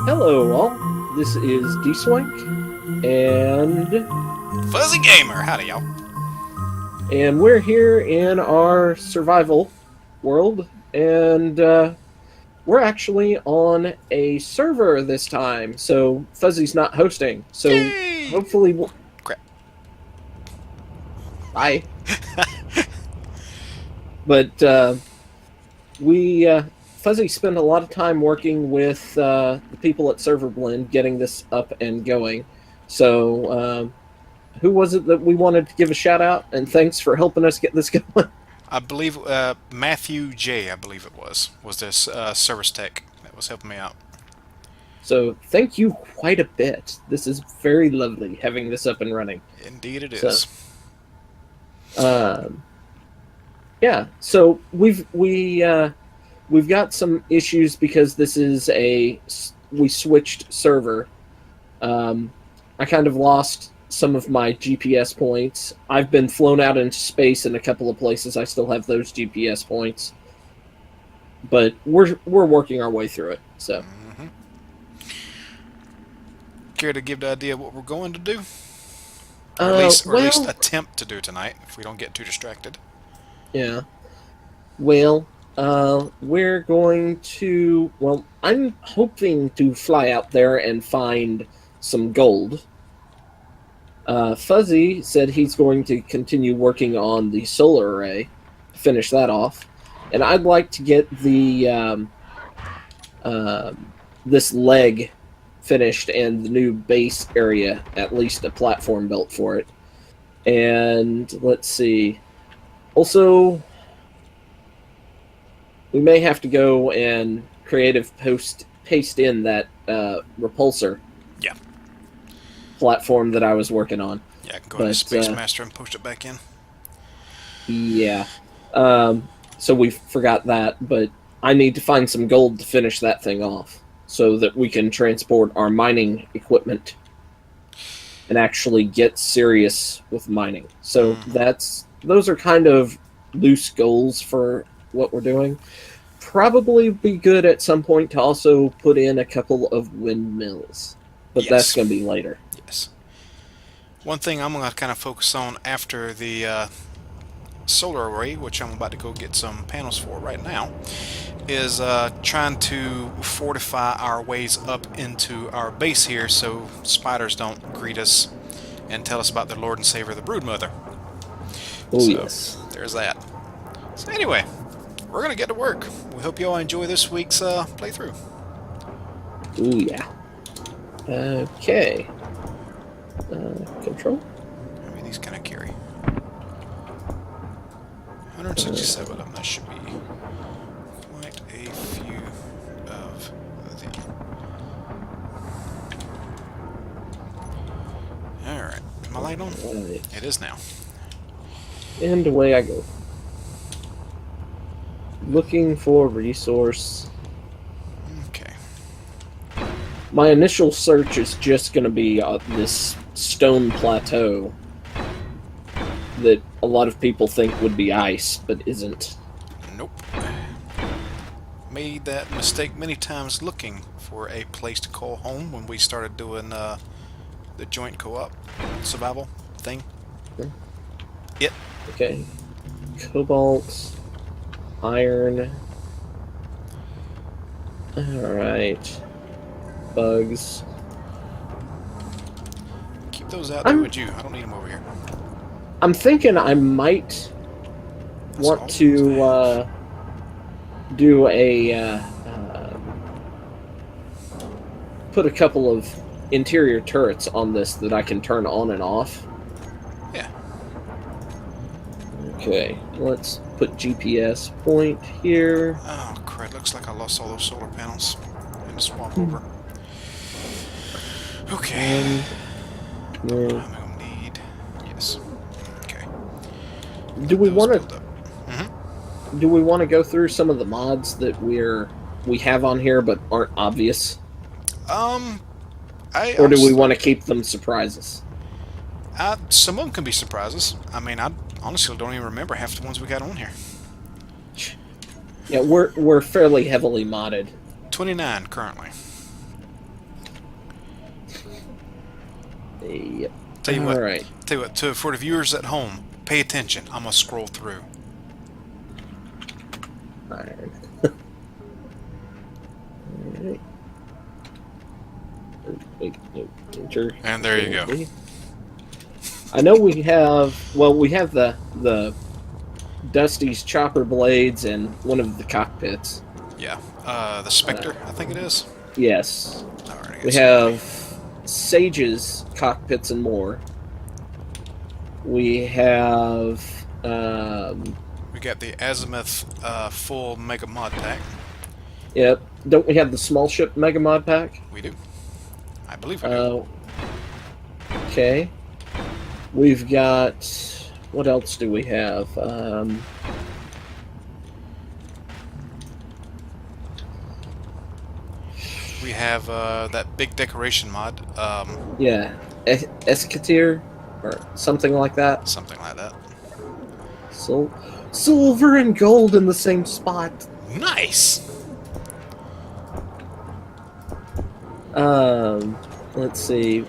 Hello, all. This is Dswank, and FuzzehGamer, howdy y'all. we're here in our survival world, and we're actually on a server this time. So Fuzzy's not hosting. So Yay! hopefully, Crap. bye. But we Fuzzy spent a lot of time working with the people at Server Blend getting this up and going. So who was it that we wanted to give a shout out and thanks for helping us get this going? I believe Matthew J. I believe it was this service tech that was helping me out. So thank you quite a bit. This is very lovely having this up and running. Indeed, it So is. um, yeah, so we've got some issues because this is we switched server. I kind of lost some of my GPS points. I've been flown out into space in a couple of places. I still have those GPS points, but we're working our way through it. So, hmm Care to give the idea of what we're going to do, or at least well, attempt to do tonight, if we don't get too distracted. yeah, well, we're going to. Well, I'm hoping to fly out there and find some gold. Fuzzy said he's going to continue working on the solar array, finish that off, and I'd like to get the this leg finished and the new base area, at least a platform built for it. And let's see. Also, we may have to go and paste in that repulsor Yeah, platform that I was working on. yeah. I can go into But Space Master and post it back in. yeah. So we forgot that, but I need to find some gold to finish that thing off so that we can transport our mining equipment and actually get serious with mining. So those are kind of loose goals for what we're doing. Probably be good at some point to also put in a couple of windmills, but that's Yes, going to be later. yes. One thing I'm gonna kind of focus on after the solar array, which I'm about to go get some panels for right now, is trying to fortify our ways up into our base here so spiders don't greet us and tell us about their Lord and Savior, the Broodmother. Oh So, yes. there's that. So anyway, we're going to get to work. We hope you all enjoy this week's playthrough. Oh yeah. Okay. Control. How many of these can I carry? 167 of them. That should be quite a few of them. Alright. Is my light on? Right. It is now. And away I go. Looking for resource. Okay. My initial search is just going to be this stone plateau that a lot of people think would be ice, but isn't. Nope. Made that mistake many times looking for a place to call home when we started doing the joint co-op survival thing. Okay. Yep. Okay. Cobalt. Iron. Alright. Bugs. Keep those out there with you. I don't need them over here. I'm thinking I might want to do put a couple of interior turrets on this that I can turn on and off. Yeah. Okay, let's put GPS point here. Oh, crud. Looks like I lost all those solar panels. I had to swap over. Okay. I'm going to need... Yes. Okay. Do we want to Mm-hmm. do we want to go through some of the mods that we have on here but aren't obvious? Or do we want to keep them surprises? Some of them can be surprises. I mean, I honestly don't even remember half the ones we got on here. Yeah, we're fairly heavily modded. 29 currently. Yep. Tell you All what. right. Tell you what. For the viewers at home, pay attention. I'm gonna scroll through. Iron. All right. Enter. And there you go. I know we have. Well, we have the Dusty's chopper blades and one of the cockpits. Yeah. The Spectre, I think it is. Yes. Alright, We have Sage's cockpits and more. We have. We got the Azimuth full Mega Mod Pack. Yep. Don't we have the small ship Mega Mod Pack? We do. I believe we do. Okay. We've got. What else do we have? We have that big decoration mod. Yeah. Escatir? Or something like that. Something like that. Silver and gold in the same spot. Nice! Let's see.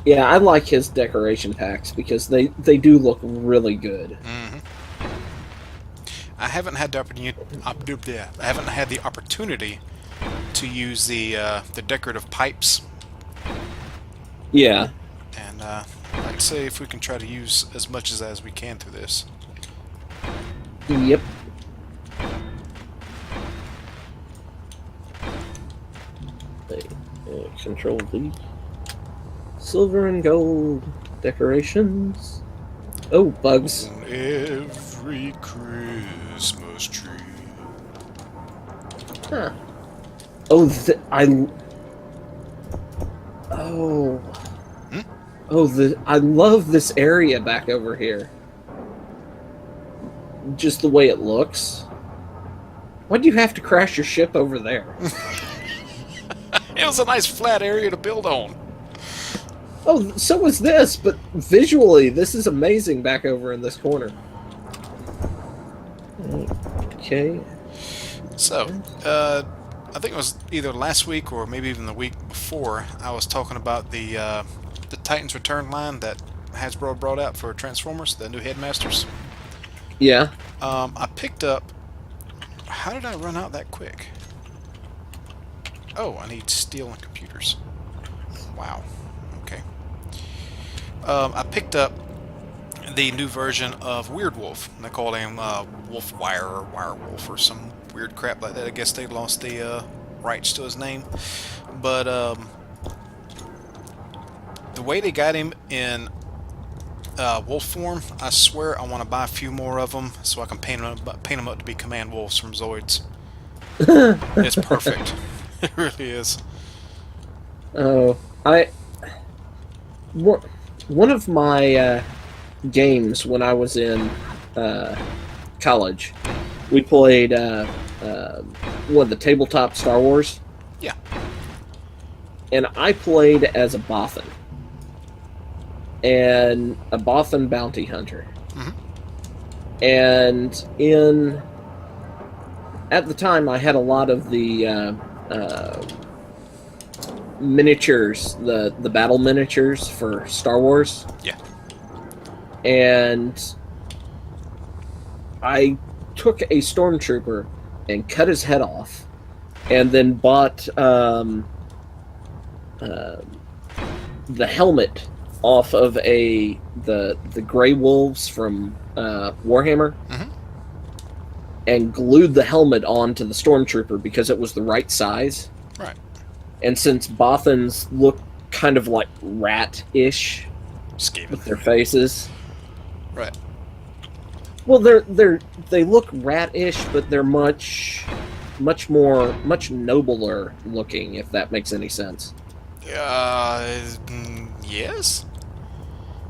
Yeah, I like his decoration packs because they do look really good. Mm-hmm. I haven't had the opportunity to use the decorative pipes. Yeah. And I'd say if we can try to use as much as we can through this. Yep. Control V. Silver and gold decorations. Oh, bugs. On every Christmas tree. Huh. Oh, Oh. Hmm? Oh, I love this area back over here. Just the way it looks. Why'd you have to crash your ship over there? It was a nice flat area to build on. Oh, so was this, but visually, this is amazing back over in this corner. Okay. So, I think it was either last week or maybe even the week before, I was talking about the Titan's Return line that Hasbro brought out for Transformers, the new Headmasters. Yeah. I picked up... How did I run out that quick? Oh, I need steel and computers. Wow. Okay. I picked up the new version of Weird Wolf. They call him Wolf Wire or Wire Wolf or some weird crap like that. I guess they lost the rights to his name. But the way they got him in wolf form, I swear I want to buy a few more of them so I can paint them up to be Command Wolves from Zoids. It's perfect. It really is. Oh, one of my games when I was in college, we played one of the tabletop Star Wars. Yeah. And I played as a Bothan. And a Bothan bounty hunter. Mm-hmm. And at the time I had a lot of the miniatures, the battle miniatures for Star Wars. Yeah. And I took a stormtrooper and cut his head off, and then bought the helmet off of the Grey Wolves from Warhammer, Mm-hmm. and glued the helmet onto the stormtrooper because it was the right size. Right. And since Bothans look kind of like rat-ish with their faces. Right. Well, they look rat-ish, but they're much nobler looking, if that makes any sense. Yes.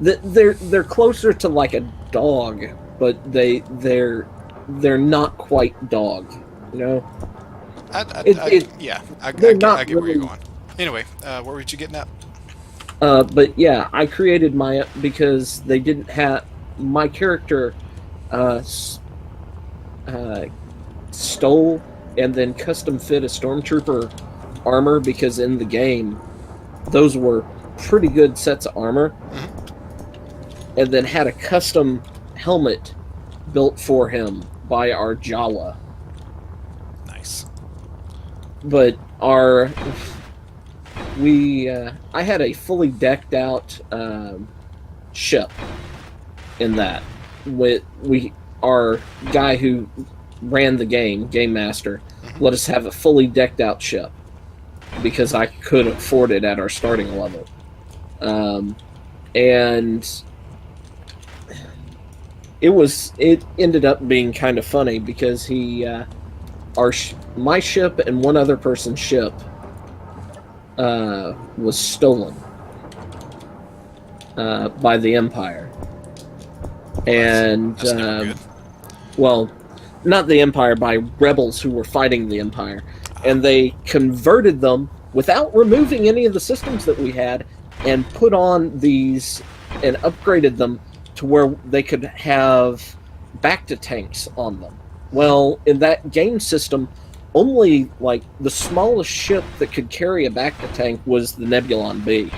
They're closer to like a dog, but they're not quite dog, you know. I get where you're going. Anyway, where were you getting at? But yeah, I created my because they didn't have my character stole and then custom fit a stormtrooper armor because in the game those were pretty good sets of armor, Mm-hmm. and then had a custom helmet built for him by our Jawa. Nice. But I had a fully decked out ship in that. Our guy who ran the game master, let us have a fully decked out ship because I could afford it at our starting level. And it ended up being kind of funny because my ship and one other person's ship was stolen by the Empire. And that's never good. well, not the Empire, by rebels who were fighting the Empire, and they converted them without removing any of the systems that we had, and put on these and upgraded them to where they could have back-to-tanks on them. Well, in that game system, only like the smallest ship that could carry a back-to-tank was the Nebulon B,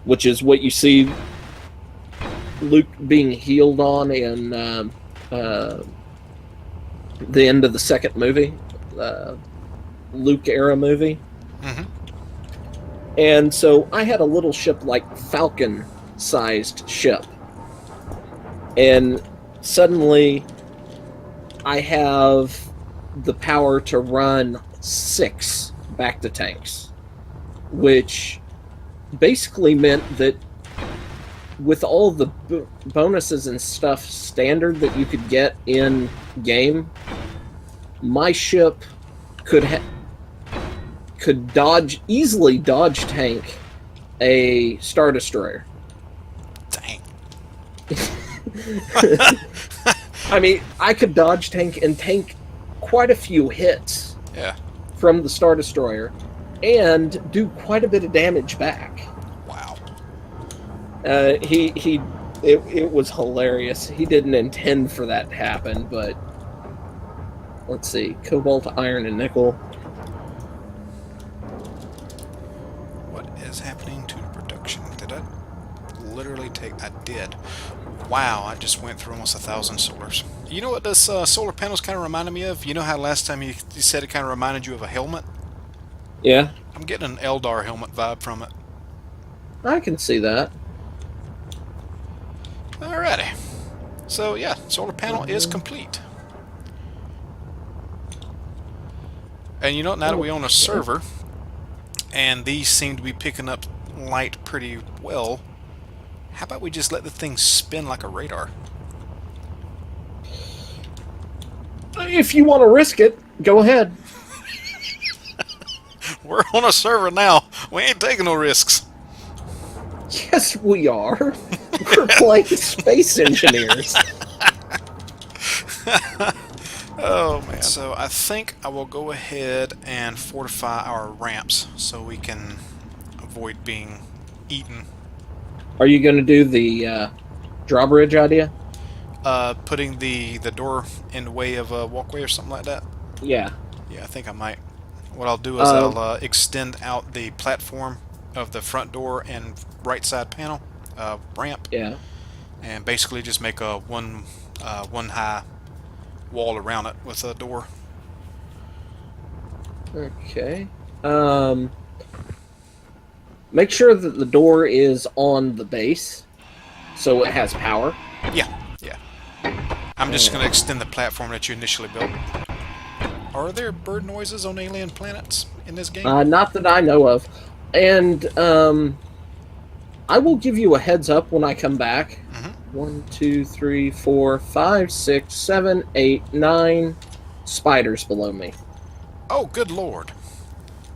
which is what you see Luke being healed on in the end of the second movie, Luke era movie. Mm-hmm. And so I had a little ship, like Falcon-sized ship, and suddenly I have the power to run 6 back-to-tanks, which basically meant that with all the bonuses and stuff standard that you could get in game, my ship could easily dodge tank a Star Destroyer. Dang. I mean, I could dodge tank and tank quite a few hits from the Star Destroyer and do quite a bit of damage back. Wow. It was hilarious. He didn't intend for that to happen, but let's see. Cobalt, iron, and nickel. What is happening to production? Did I literally take... I did. Wow, I just went through almost 1,000 solars. You know what this solar panels kind of reminded me of? You know how last time you said it kind of reminded you of a helmet? Yeah. I'm getting an Eldar helmet vibe from it. I can see that. Alrighty. So yeah, solar panel is complete. And you know, now that we own a server, and these seem to be picking up light pretty well, how about we just let the thing spin like a radar? If you want to risk it, go ahead. We're on a server now. We ain't taking no risks. Yes, we are. We're playing space engineers. Oh, man. So I think I will go ahead and fortify our ramps so we can avoid being eaten. Are you going to do the drawbridge idea? Putting the door in the way of a walkway or something like that? Yeah. Yeah, I think I might. What I'll do is I'll extend out the platform of the front door and right side panel ramp. Yeah. And basically just make a one high wall around it with a door. Okay. Make sure that the door is on the base, so it has power. Yeah. I'm just going to extend the platform that you initially built. Are there bird noises on alien planets in this game? Not that I know of. And I will give you a heads up when I come back. 1, 2, 3, 4, 5, 6, 7, 8, 9 spiders below me. Oh, good lord.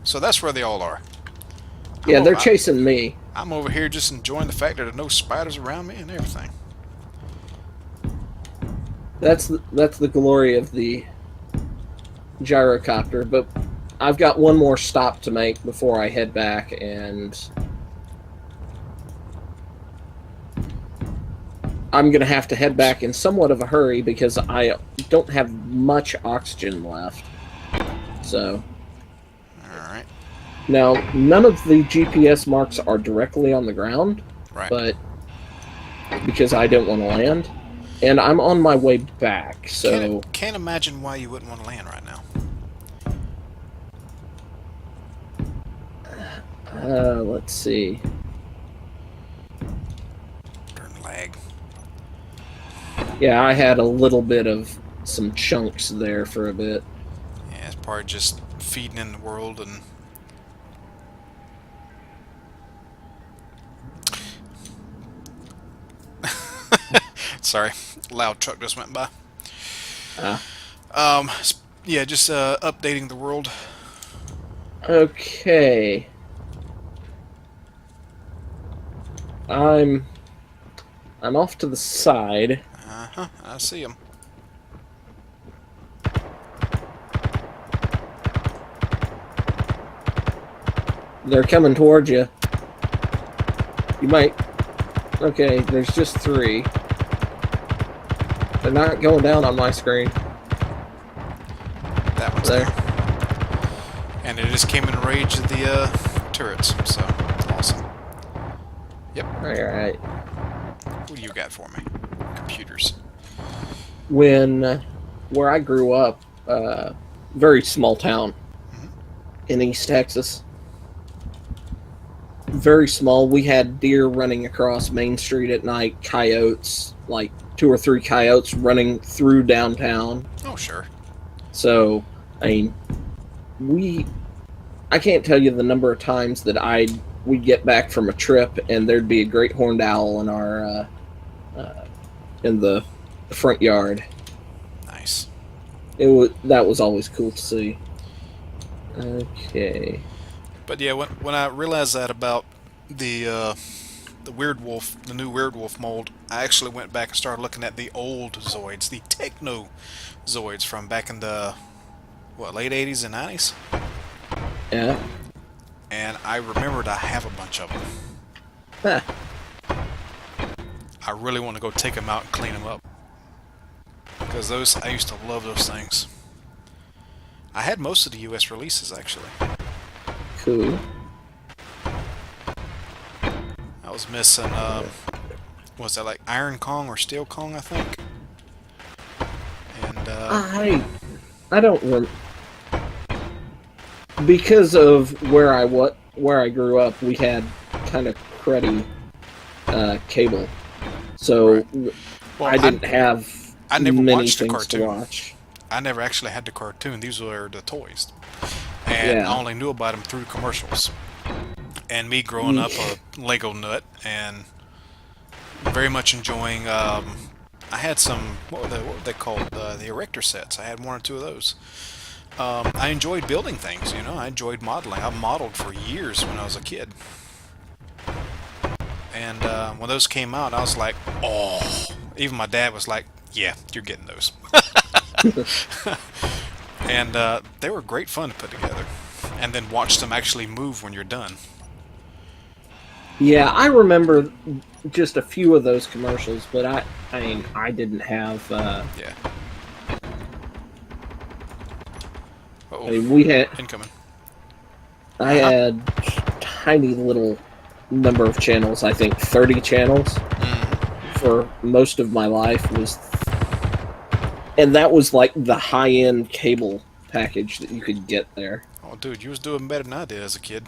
So that's where they all are. Yeah, they're chasing me. I'm over here just enjoying the fact that there are no spiders around me and everything. That's the glory of the gyrocopter, but I've got one more stop to make before I head back, and I'm going to have to head back in somewhat of a hurry because I don't have much oxygen left. So. Alright. Now, none of the GPS marks are directly on the ground, Right. but because I don't want to land, and I'm on my way back, so Can't imagine why you wouldn't want to land right now. let's see. Darn lag. Yeah, I had a little bit of some chunks there for a bit. Yeah, it's probably just feeding in the world and. Sorry, loud truck just went by. Uh, Um, yeah, just updating the world. okay. I'm off to the side. Uh-huh, I see them. They're coming towards you. You might. Okay, there's just 3. They're not going down on my screen. That one's There. there. And it just came in range of the turrets, so awesome. Yep. Alright. What do you got for me? Computers. Where I grew up, very small town in East Texas. Very small. We had deer running across Main Street at night, coyotes, like 2 or 3 coyotes running through downtown. Oh, sure. So, I mean, I can't tell you the number of times that we'd get back from a trip and there'd be a great horned owl in our in the front yard. Nice. That was always cool to see. Okay. But yeah, when I realized that about the weird wolf, the new weird wolf mold, I actually went back and started looking at the old Zoids, the techno Zoids from back in the late 80s and 90s. Yeah. And I remembered I have a bunch of them. Huh. I really want to go take them out and clean them up. Because I used to love those things. I had most of the US releases, actually. Cool. I was missing, was that like Iron Kong or Steel Kong, I think? And, I don't remember. Because of where I grew up, we had kind of cruddy cable. So right. Well, I didn't have I never many watched the things cartoon. to watch. I never actually had the cartoon. These were the toys. And Yeah. I only knew about them through commercials. And me growing up a Lego nut and very much enjoying, I had some, what were they called? The erector sets. I had 1 or 2 of those. I enjoyed building things, you know. I enjoyed modeling. I modeled for years when I was a kid. And when those came out, I was like, oh. Even my dad was like, yeah, you're getting those. And they were great fun to put together. And then watch them actually move when you're done. Yeah, I remember just a few of those commercials, but I mean, I didn't have. Yeah. Uh-oh. I mean, we had. Incoming. I had tiny little number of channels. I think 30 channels for most of my life and that was like the high-end cable package that you could get there. Oh, dude, you was doing better than I did as a kid.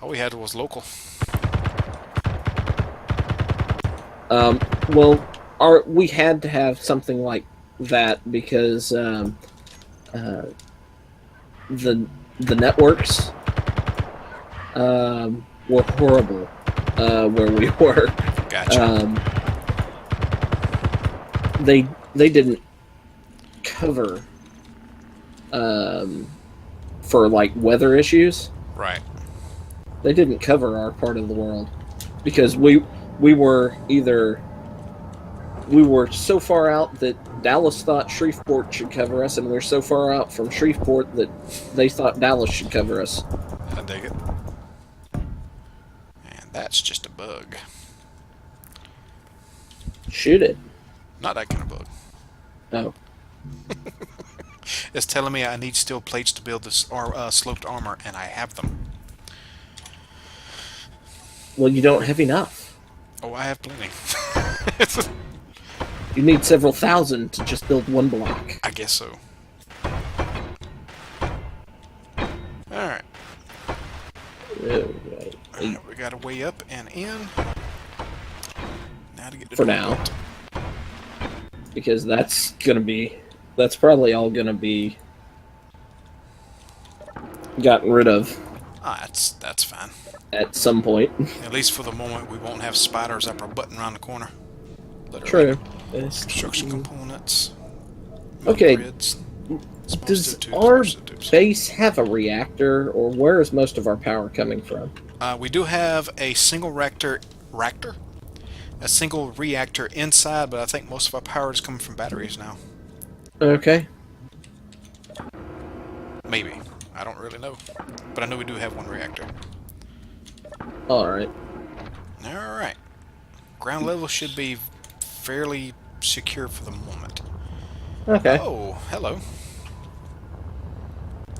All we had was local. Well, we had to have something like that because the networks were horrible where we were. Gotcha. They didn't cover for like weather issues. Right. They didn't cover our part of the world because we were so far out that Dallas thought Shreveport should cover us, and we're so far out from Shreveport that they thought Dallas should cover us. I dig it. And that's just a bug. Shoot it. Not that kind of bug. Oh. It's telling me I need steel plates to build this sloped armor, and I have them. Well, you don't have enough. Oh, I have plenty. You need several thousand to just build one block. I guess so. Alright. Alright. We got a way up and in. Now to get the For door now. built. Because that's probably all gonna be gotten rid of Ah, that's fine. at some point. At least for the moment, we won't have spiders up our button around the corner. True. Construction components. Okay. Grids. Does our base have a reactor, or where is most of our power coming from? We do have a single reactor, a single reactor inside, but I think most of our power is coming from batteries now. Okay. Maybe. I don't really know. But I know we do have one reactor. Alright. Alright. Ground level should be fairly secure for the moment. Okay. Oh, hello.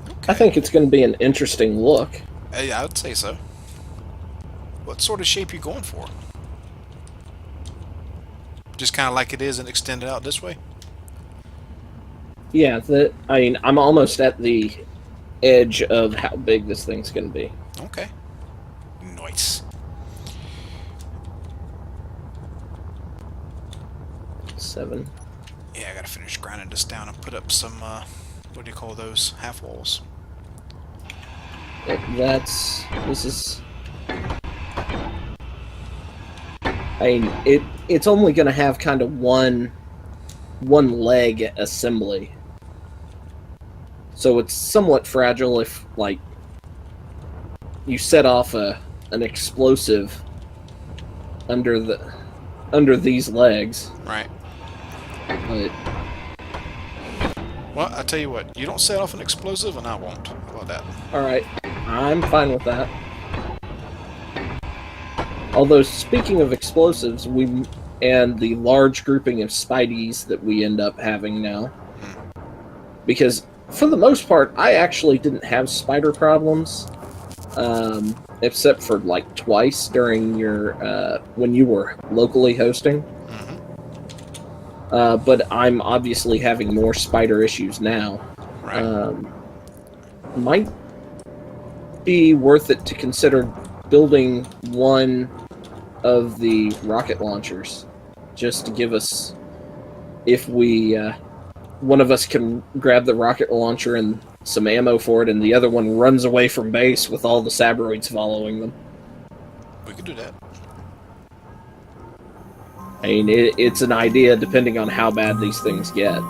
Okay. I think it's going to be an interesting look. I would say so. What sort of shape you going for? Just kind of like it is and extend it out this way? Yeah, I'm almost at the edge of how big this thing's going to be. Okay. Nice. 7. Yeah, I gotta finish grinding this down and put up some, what do you call those? Half walls. This is... it's only going to have kind of one leg assembly. So it's somewhat fragile if, like, you set off an explosive under these legs. Right. But well, I tell you what, you don't set off an explosive and I won't. How about that? alright, I'm fine with that. Although, speaking of explosives, and the large grouping of Spideys that we end up having now, because for the most part, I actually didn't have spider problems, except for like twice during your when you were locally hosting. But I'm obviously having more spider issues now. Right. Might be worth it to consider building one of the rocket launchers, just to give us, if we, one of us can grab the rocket launcher and some ammo for it, and the other one runs away from base with all the sabroids following them. We could do that. I mean, it's an idea depending on how bad these things get.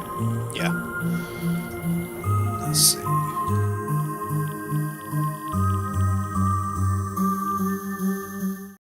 Yeah. Let's see.